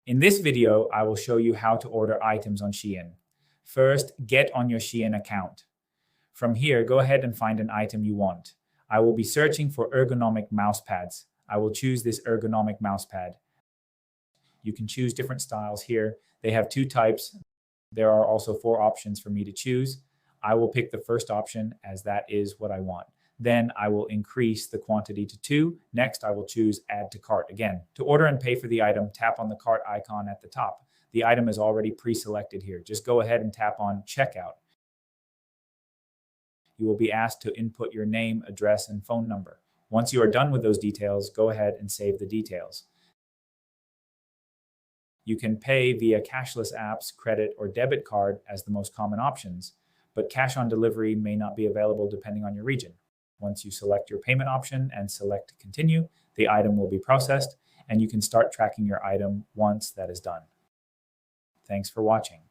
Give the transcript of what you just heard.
In this video, I will show you how to order items on SHEIN. First, get on your SHEIN account. From here, go ahead and find an item you want. I will be searching for ergonomic mouse pads. I will choose this ergonomic mouse pad. You can choose different styles here. They have 2 types. There are also 4 options for me to choose. I will pick the first option as that is what I want. Then I will increase the quantity to 2. Next, I will choose add to cart. Again, to order and pay for the item, tap on the cart icon at the top. The item is already pre-selected here. Just go ahead and tap on checkout. You will be asked to input your name, address, and phone number. Once you are done with those details, go ahead and save the details. You can pay via cashless apps, credit, or debit card as the most common options, but cash on delivery may not be available depending on your region. Once you select your payment option and select continue, the item will be processed, and you can start tracking your item once that is done. Thanks for watching.